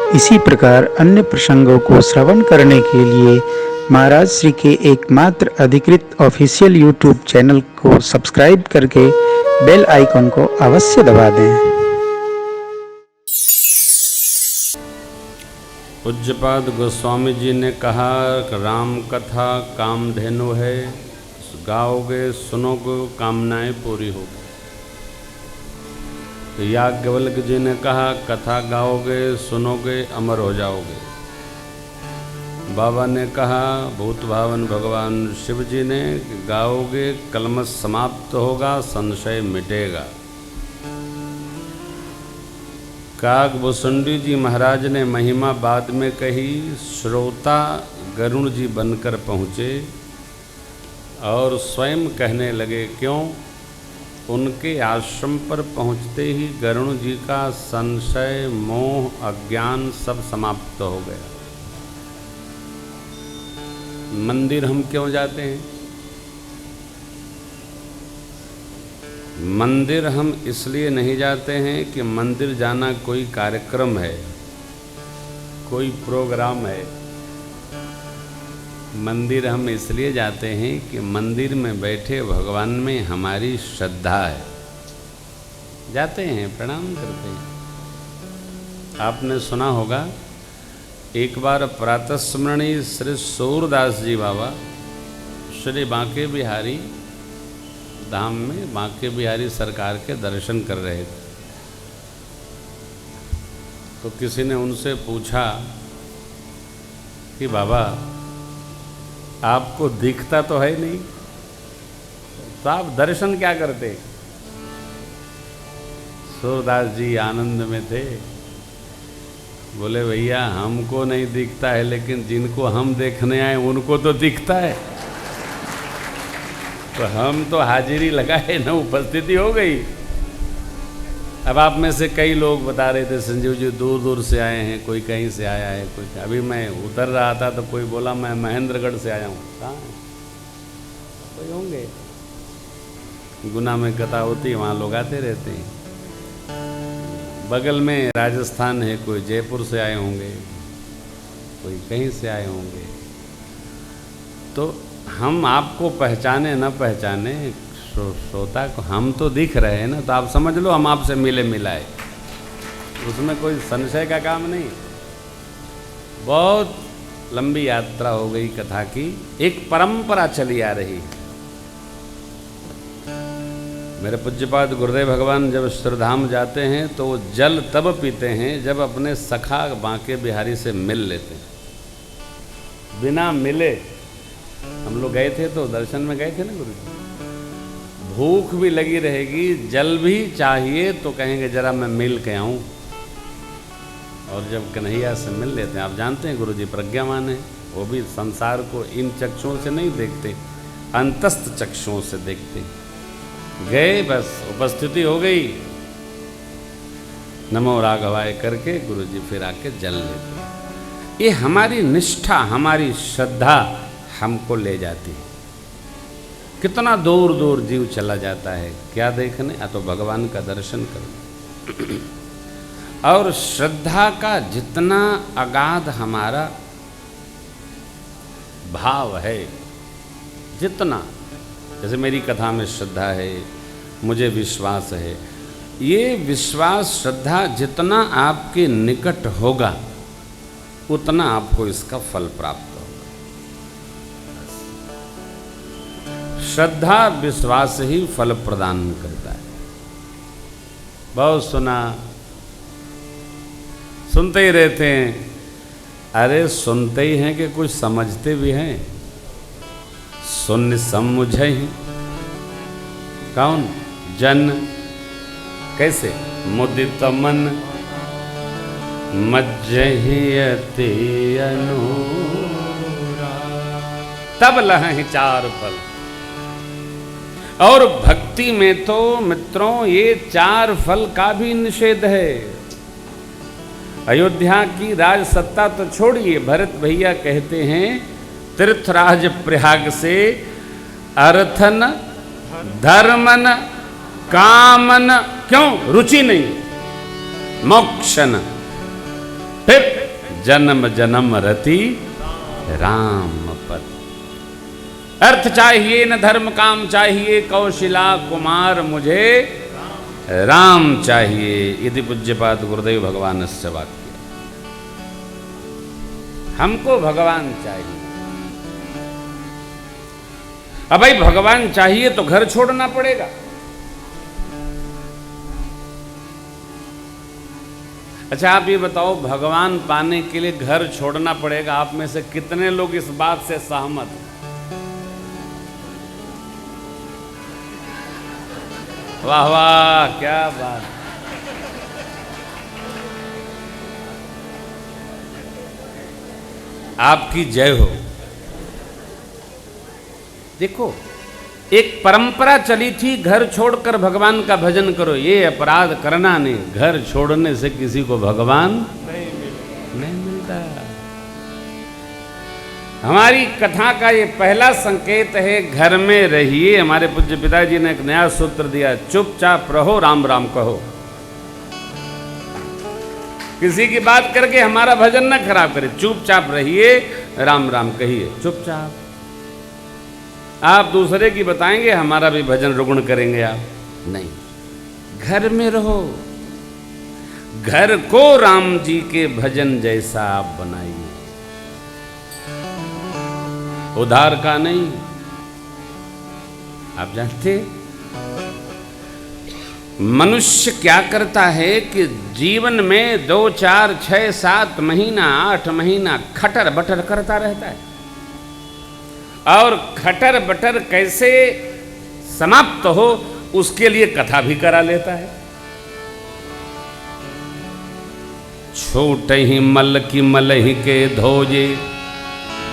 इसी प्रकार अन्य प्रसंगों को श्रवण करने के लिए महाराज श्री के एकमात्र अधिकृत ऑफिशियल यूट्यूब चैनल को सब्सक्राइब करके बेल आइकन को अवश्य दबा दें। पूज्यपाद गोस्वामी जी ने कहा राम कथा कामधेनु है, गाओगे सुनोगे कामनाएं पूरी होगी। तो याज्ञवल्क्य जी ने कहा कथा गाओगे सुनोगे अमर हो जाओगे। बाबा ने कहा भूत भावन भगवान शिव जी ने गाओगे कलमश समाप्त होगा, संशय मिटेगा। काकभूषुंडी जी महाराज ने महिमा बाद में कही, श्रोता गरुण जी बनकर पहुँचे और स्वयं कहने लगे क्यों? उनके आश्रम पर पहुँचते ही गरुण जी का संशय मोह अज्ञान सब समाप्त हो गया। मंदिर हम क्यों जाते हैं? मंदिर हम इसलिए नहीं जाते हैं कि मंदिर जाना कोई कार्यक्रम है, कोई प्रोग्राम है। मंदिर हम इसलिए जाते हैं कि मंदिर में बैठे भगवान में हमारी श्रद्धा है। जाते हैं, प्रणाम करते हैं। आपने सुना होगा एक बार प्रातस्मरणीय श्री सूरदास जी बाबा श्री बांके बिहारी धाम में बांके बिहारी सरकार के दर्शन कर रहे थे। तो किसी ने उनसे पूछा कि बाबा आपको दिखता तो है नहीं, तो आप दर्शन क्या करते? सूरदास जी आनंद में थे, बोले भैया हमको नहीं दिखता है, लेकिन जिनको हम देखने आए उनको तो दिखता है। तो हम तो हाजिरी लगाए ना, उपस्थिति हो गई। अब आप में से कई लोग बता रहे थे संजीव जी दूर दूर से आए हैं, कोई कहीं से आया है, कोई। अभी मैं उतर रहा था तो कोई बोला मैं महेंद्रगढ़ से आया हूँ। कहाँ कोई होंगे, गुना में कथा होती है, वहाँ लोग आते रहते हैं। बगल में राजस्थान है, कोई जयपुर से आए होंगे, कोई कहीं से आए होंगे। तो हम आपको पहचाने न पहचाने, श्रोता को हम तो दिख रहे हैं ना, तो आप समझ लो हम आपसे मिले मिलाए, उसमें कोई संशय का काम नहीं। बहुत लंबी यात्रा हो गई कथा की, एक परंपरा चली आ रही। मेरे पूज्यपाद गुरुदेव भगवान जब श्रीधाम जाते हैं तो वो जल तब पीते हैं जब अपने सखा बांके बिहारी से मिल लेते हैं। बिना मिले, हम लोग गए थे तो दर्शन में गए थे ना गुरु जी, भूख भी लगी रहेगी, जल भी चाहिए तो कहेंगे जरा मैं मिल के आऊँ। और जब कन्हैया से मिल लेते हैं, आप जानते हैं गुरु जी प्रज्ञावान है, वो भी संसार को इन चक्षुओं से नहीं देखते, अंतस्थ चक्षुओं से देखते। गए, बस उपस्थिति हो गई, नमो राघवाय करके गुरु जी फिर आके जल लेते। ये हमारी निष्ठा, हमारी श्रद्धा हमको ले जाती है। कितना दूर दूर जीव चला जाता है, क्या देखने? तो भगवान का दर्शन करने। और श्रद्धा का जितना अगाध हमारा भाव है, जितना, जैसे मेरी कथा में श्रद्धा है, मुझे विश्वास है, ये विश्वास श्रद्धा जितना आपके निकट होगा उतना आपको इसका फल प्राप्त होगा। श्रद्धा विश्वास ही फल प्रदान करता है। बहुत सुना, सुनते ही रहते हैं। अरे सुनते ही हैं कि कुछ समझते भी हैं। सुन समुझे हैं कौन? जन। कैसे? मुदित मन मज्जहियति अनुरा, तब लहं चार फल। और भक्ति में तो मित्रों ये चार फल का भी निषेध है। अयोध्या की राज सत्ता तो छोड़िए, भरत भैया कहते हैं तीर्थराज प्रयाग से अर्थन धर्मन कामन, क्यों? रुचि नहीं, मोक्षन। फिर जन्म जन्म रति राम पद। अर्थ चाहिए न धर्म काम चाहिए, कौशिला कुमार मुझे राम चाहिए। यदि पूज्यपाद गुरुदेव भगवान से वाक्य, हमको भगवान चाहिए। अब भाई भगवान चाहिए तो घर छोड़ना पड़ेगा। अच्छा आप ये बताओ, भगवान पाने के लिए घर छोड़ना पड़ेगा, आप में से कितने लोग इस बात से सहमत हैं? वाह वाह, क्या बात। आपकी जय हो। देखो, एक परंपरा चली थी, घर छोड़कर भगवान का भजन करो। ये अपराध करना नहीं, घर छोड़ने से किसी को भगवान नहीं मिलता। हमारी कथा का ये पहला संकेत है, घर में रहिए। हमारे पूज्य पिताजी ने एक नया सूत्र दिया, चुपचाप रहो, राम राम कहो। किसी की बात करके हमारा भजन न खराब करे, चुपचाप रहिए, राम राम कहिए, चुपचाप। आप दूसरे की बताएंगे, हमारा भी भजन रुगुण करेंगे आप? नहीं, घर में रहो। घर को राम जी के भजन जैसा आप बनाइए, उधार का नहीं। आप जानते मनुष्य क्या करता है कि जीवन में 2, 4, 6, 7 महीना, 8 महीना खटर बटर करता रहता है, और खटर बटर कैसे समाप्त हो उसके लिए कथा भी करा लेता है। छोटे ही मल की मलही के धोजे,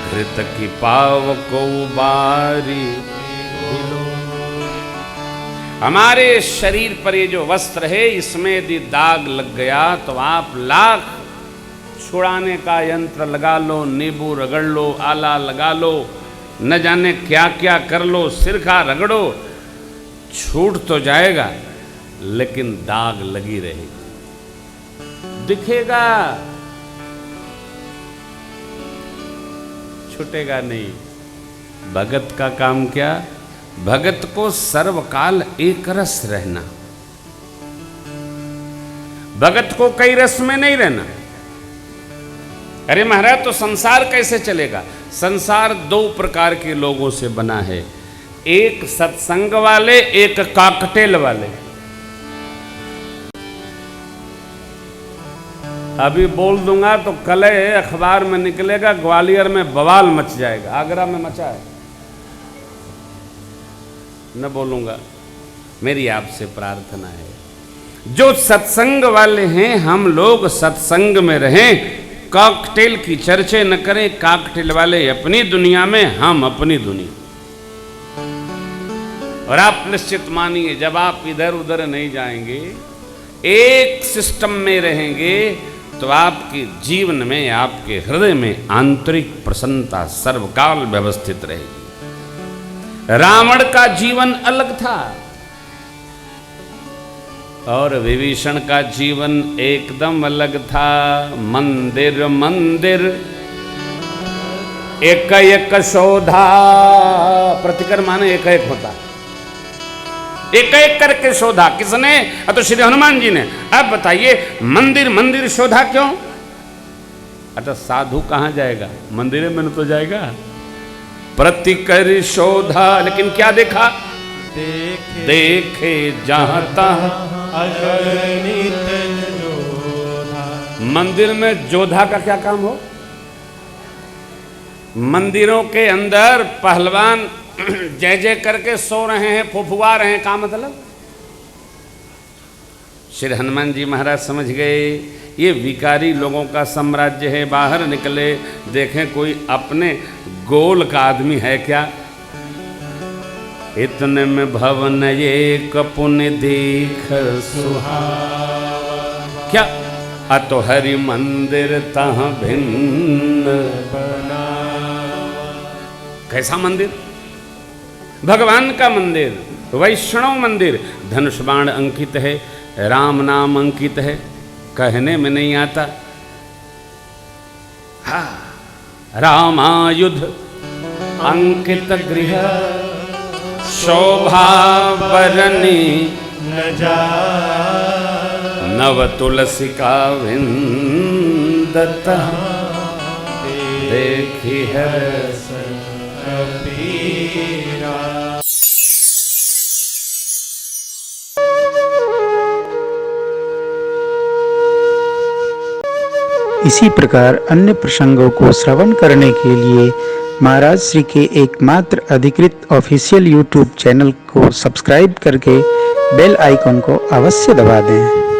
घृत की पाव को बारी। हमारे शरीर पर ये जो वस्त्र है, इसमें यदि दाग लग गया तो आप लाख छुड़ाने का यंत्र लगा लो, नींबू रगड़ लो, आला लगा लो, न जाने क्या क्या कर लो, सिरका रगड़ो, छूट तो जाएगा लेकिन दाग लगी रहेगी, दिखेगा, छूटेगा नहीं। भगत का काम क्या? भगत को सर्वकाल एक रस रहना। भगत को कई रस में नहीं रहना। अरे महाराज, तो संसार कैसे चलेगा? संसार 2 प्रकार के लोगों से बना है, एक सत्संग वाले, एक कॉकटेल वाले। अभी बोल दूंगा तो कल अखबार में निकलेगा, ग्वालियर में बवाल मच जाएगा, आगरा में मचा है। न बोलूंगा, मेरी आपसे प्रार्थना है, जो सत्संग वाले हैं हम लोग सत्संग में रहें, कॉकटेल की चर्चे न करें। कॉकटेल वाले अपनी दुनिया में, हम अपनी दुनिया। और आप निश्चित मानिए, जब आप इधर उधर नहीं जाएंगे, एक सिस्टम में रहेंगे, तो आपके जीवन में, आपके हृदय में आंतरिक प्रसन्नता सर्वकाल व्यवस्थित रहेगी। रावण का जीवन अलग था और विभीषण का जीवन एकदम अलग था। मंदिर मंदिर एक एक शोधा, प्रतिकर माने एक एक होता, एक एक करके शोधा। किसने? तो श्री हनुमान जी ने। अब बताइए, मंदिर मंदिर शोधा क्यों? अच्छा, साधु कहां जाएगा? मंदिर में तो जाएगा। प्रतिकर शोधा, लेकिन क्या देखा? देखे जहां तहां अगणित जोधा। मंदिर में जोधा का क्या काम हो? मंदिरों के अंदर पहलवान जय जय करके सो रहे हैं, फुफुआ रहे हैं, का मतलब? श्री हनुमान जी महाराज समझ गए, ये विकारी लोगों का साम्राज्य है। बाहर निकले, देखें कोई अपने गोल का आदमी है क्या? इतने में भवन एक पुण्य देख सुहावा। क्या? अतो हरि मंदिर तहाँ भिन्न बनावा। कैसा मंदिर? भगवान का मंदिर, वैष्णव मंदिर। धनुष बाण अंकित है, राम नाम अंकित है, कहने में नहीं आता। रामायुध अंकित गृह शोभावरणी न जा नव तुलसिका विंदत देखी हर्ष कबीरा। इसी प्रकार अन्य प्रसंगों को श्रवण करने के लिए महाराज श्री के एकमात्र अधिकृत ऑफिशियल यूट्यूब चैनल को सब्सक्राइब करके बेल आइकन को अवश्य दबा दें।